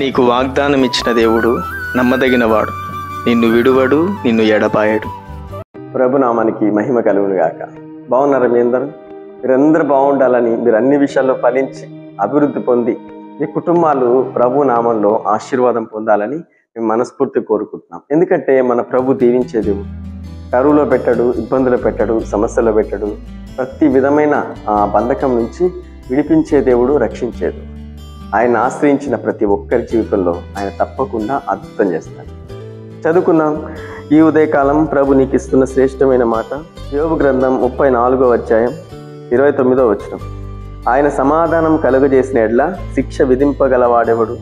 నీకు వాగ్దానం ఇచ్చిన దేవుడు నమ్మదగినవాడు, నిన్ను విడువడు, నిన్ను ఎడబాయడు. ప్రభునామానికి మహిమ కలుగును గాక. బాగున్నారా మీ అందరూ? మీరందరూ బాగుండాలని, మీరు అన్ని విషయాల్లో ఫలించి అభివృద్ధి పొంది మీ కుటుంబాలు ప్రభు నామంలో ఆశీర్వాదం పొందాలని మేము మనస్ఫూర్తి కోరుకుంటున్నాం. ఎందుకంటే మన ప్రభు దీవించే దేవుడు. కరువులో పెట్టడు, ఇబ్బందులు పెట్టడు, సమస్యలో పెట్టడు. ప్రతి విధమైన బంధకం నుంచి విడిపించే దేవుడు, రక్షించేది. ఆయన ఆశ్రయించిన ప్రతి ఒక్కరి జీవితంలో ఆయన తప్పకుండా అద్భుతం చేస్తాడు. చదువుకుందాం. ఈ ఉదయకాలం ప్రభు నీకు ఇస్తున్న శ్రేష్టమైన మాట యోబు గ్రంథం 34వ అధ్యాయం 29వ వచనం. ఆయన సమాధానం కలుగజేసిన ఎడ్ల శిక్ష విధింపగలవాడెవడు?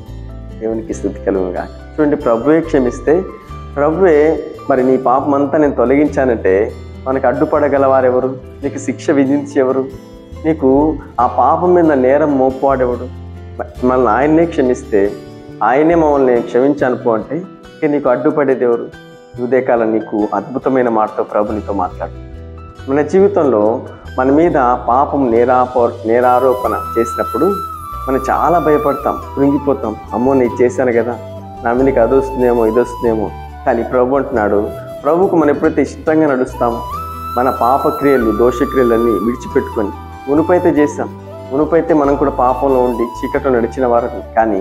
దేవునికి స్తుతి కలుగునుగా. చూడండి, ప్రభువే క్షమిస్తే, ప్రభువే మరి నీ పాపమంతా నేను తొలగించానంటే మనకు అడ్డుపడగలవారెవరు? నీకు శిక్ష విధించేవరు? నీకు ఆ పాపం మీద నేరం మోపువాడెవడు? మనల్ని ఆయన్నే క్షమిస్తే, ఆయనే మమ్మల్ని క్షమించాను పో అంటే ఇక నీకు అడ్డుపడేది ఎవరు? ఉదయకాలం నీకు అద్భుతమైన మాటతో ప్రభు నీతో మాట్లాడు. మన జీవితంలో మన మీద పాపం నేరారోపణ చేసినప్పుడు మనం చాలా భయపడతాం, కృంగిపోతాం. అమ్మో నేను చేశాను కదా, నా మీదకి అది వస్తుందేమో, ఇది వస్తుందేమో. కానీ ప్రభు అంటున్నాడు, ప్రభుకు మనం ఎప్పుడైతే ఇష్టంగా నడుస్తామో మన పాపక్రియలు, దోషక్రియలన్నీ విడిచిపెట్టుకొని, మునుపైతే చేశాం, మునుపైతే మనం కూడా పాపంలో ఉండి చీకట్లో నడిచిన వారు. కానీ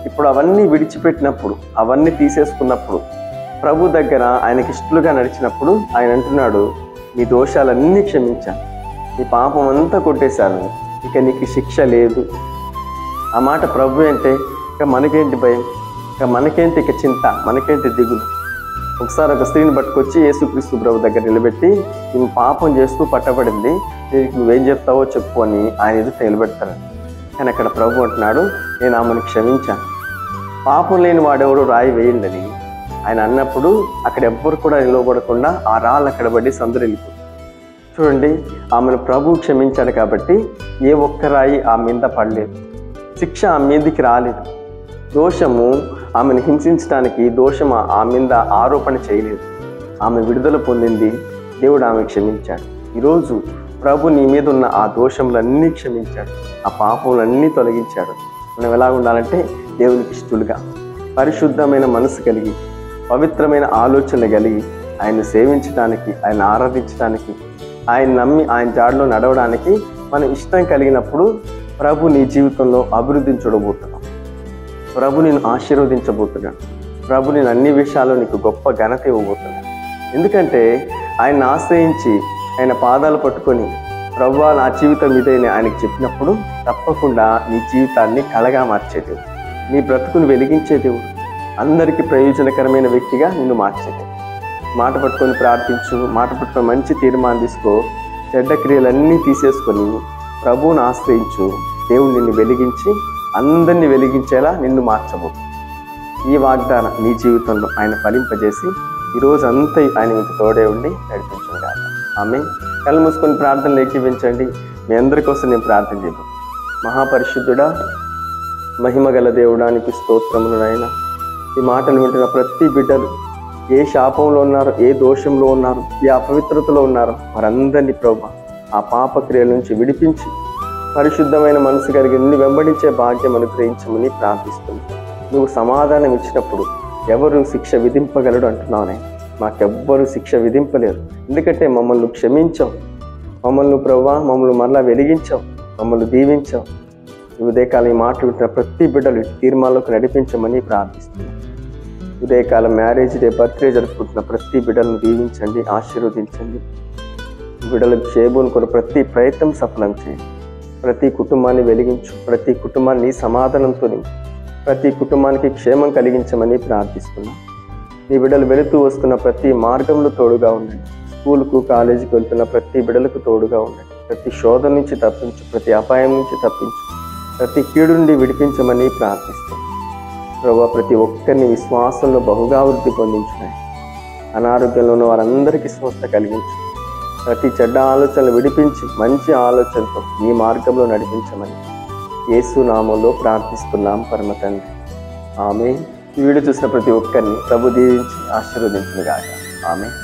ఇప్పుడు అవన్నీ విడిచిపెట్టినప్పుడు, అవన్నీ తీసేసుకున్నప్పుడు, ప్రభు దగ్గర ఆయనకి ఇష్టలుగా నడిచినప్పుడు ఆయన అంటున్నాడు, నీ దోషాలన్నీ క్షమించాను, నీ పాపం అంతా కొట్టేశాను, ఇక నీకు శిక్ష లేదు. ఆ మాట ప్రభు అంటే ఇక మనకేంటి భయం, ఇక మనకేంటి ఇక చింత, మనకేంటి దిగులు. ఒకసారి ఒక స్త్రీని పట్టుకొచ్చి యేసుక్రీస్తు ప్రభు దగ్గర నిలబెట్టి, నేను పాపం చేస్తూ పట్టబడింది, దీనికి నువ్వేం చెప్తావో చెప్పు అని ఆయన ఎదుట నిలబెడతాడు. కానీ అక్కడ ప్రభు అంటున్నాడు, నేను ఆమెను క్షమించాను, పాపం లేని వాడెవడు రాయి వేయండి అని ఆయన అన్నప్పుడు అక్కడ ఎవ్వరు కూడా నిలవబడకుండా ఆ రాళ్ళు అక్కడ పడి సందులు వెళ్ళిపోతుంది. చూడండి, ఆమెను ప్రభు క్షమించాడు కాబట్టి ఏ ఒక్క రాయి ఆమె మీద పడలేదు, శిక్ష ఆమె మీదకి రాలేదు. దోషము ఆమెను హింసించడానికి దోషం ఆమె మీద ఆరోపణ చేయలేదు. ఆమె విడుదల పొందింది, దేవుడు ఆమె క్షమించాడు. ఈరోజు ప్రభు నీ మీద ఉన్న ఆ దోషములన్నీ క్షమించాడు, ఆ పాపములన్నీ తొలగించాడు. మనం ఎలా ఉండాలంటే దేవునికి ఇష్టలుగా, పరిశుద్ధమైన మనసు కలిగి, పవిత్రమైన ఆలోచనలు కలిగి ఆయన్ని సేవించడానికి, ఆయన ఆరాధించడానికి, ఆయన నమ్మి ఆయన జాడలో నడవడానికి మనం ఇష్టం కలిగినప్పుడు ప్రభు నీ జీవితంలో అభివృద్ధిని చూడబోతున్నాం. ప్రభు నేను ఆశీర్వదించబోతున్నాడు. ప్రభు నేను అన్ని విషయాల్లో నీకు గొప్ప ఘనత ఇవ్వబోతున్నాడు. ఎందుకంటే ఆయన్ని ఆశ్రయించి ఆయన పాదాలు పట్టుకొని, ప్రభువా నా జీవితం ఇదేని ఆయనకి చెప్పినప్పుడు తప్పకుండా నీ జీవితాన్ని కళగా మార్చేదేవు, నీ బ్రతుకును వెలిగించేదేవు, అందరికీ ప్రయోజనకరమైన వ్యక్తిగా నిన్ను మార్చేదేవు. మాట పట్టుకొని ప్రార్థించు, మాట పట్టుకొని మంచి తీర్మానం తీసుకో, చెడ్డ క్రియలన్నీ తీసేసుకొని ప్రభువును ఆశ్రయించు. దేవుడు నిన్ను వెలిగించి అందరినీ వెలిగించేలా నిన్ను మార్చబోతుంది. ఈ వాగ్దానం నీ జీవితంలో ఆయన ఫలింపజేసి ఈరోజు అంతా ఆయన మీకు తోడే ఉండి నడిపించుగాక. ఆమె కళ్ళు మూసుకొని ప్రార్థనలు ఏకీవించండి. మీ అందరి కోసం నేను ప్రార్థన చేద్దాం. మహాపరిశుద్ధుడా, మహిమగల దేవుడానికి స్తోత్రములు నాయన. ఈ మాటలు వింటున్న ప్రతి బిడ్డలు ఏ శాపంలో ఉన్నారో, ఏ దోషంలో ఉన్నారో, ఏ అపవిత్రతలో ఉన్నారో వారందరినీ ప్రభువా ఆ పాపక్రియల నుంచి విడిపించి పరిశుద్ధమైన మనసు కలిగి నిన్ను వెంబడించే భాగ్యం అనుగ్రహించమని ప్రార్థిస్తుంది. నువ్వు సమాధానం ఇచ్చినప్పుడు ఎవరు శిక్ష విధింపగలడు అంటున్నావునే, మాకెవ్వరూ శిక్ష విధింపలేరు. ఎందుకంటే మమ్మల్ని క్షమించావు, మమ్మల్ని ప్రభువా మమ్మల్ని మరలా వెలిగించావు, మమ్మల్ని దీవించావు. ఈ ఉదయకాలం ఈ మాటలు వింటున్న ప్రతి బిడ్డలు తీర్మానంలోకి నడిపించమని ప్రార్థిస్తున్నాను. ఉదయకాలం మ్యారేజ్ డే, బర్త్డే జరుపుకుంటున్న ప్రతి బిడ్డలను దీవించండి, ఆశీర్వదించండి. బిడ్డలకు చేయబోని కొరకు ప్రతి ప్రయత్నం సఫలం చేయండి. ప్రతి కుటుంబాన్ని వెలిగించు, ప్రతి కుటుంబాన్ని సమాధానంతో నింపు, ప్రతి కుటుంబానికి క్షేమం కలిగించమని ప్రార్థిస్తున్నాం. నీ బిడ్డలు వెళుతూ వస్తున్న ప్రతి మార్గంలో తోడుగా ఉండండి. స్కూల్కు, కాలేజీకి వెళ్తున్న ప్రతి బిడ్డలకు తోడుగా ఉండండి. ప్రతి శోధన నుంచి తప్పించు, ప్రతి అపాయం నుంచి తప్పించు, ప్రతి కీడు నుండి విడిపించమని ప్రార్థిస్తున్నాం. ప్రభువా ప్రతి ఒక్కరిని విశ్వాసంలో బహుగా వృద్ధి పొందించున్నాయి. అనారోగ్యంలో ఉన్న వారందరికీ స్వస్థ కలిగించు. ప్రతి చెడ్డ ఆలోచనలు విడిపించి మంచి ఆలోచనతో ఈ మార్గంలో నడిపించమని యేసు నామములో ప్రార్థిస్తున్నాం పరమ తండ్రి. ఆమేన్. ఈ వీడియో చూసిన ప్రతి ఒక్కరిని ప్రభు దీవించి ఆశీర్వదించును గాక. ఆమేన్.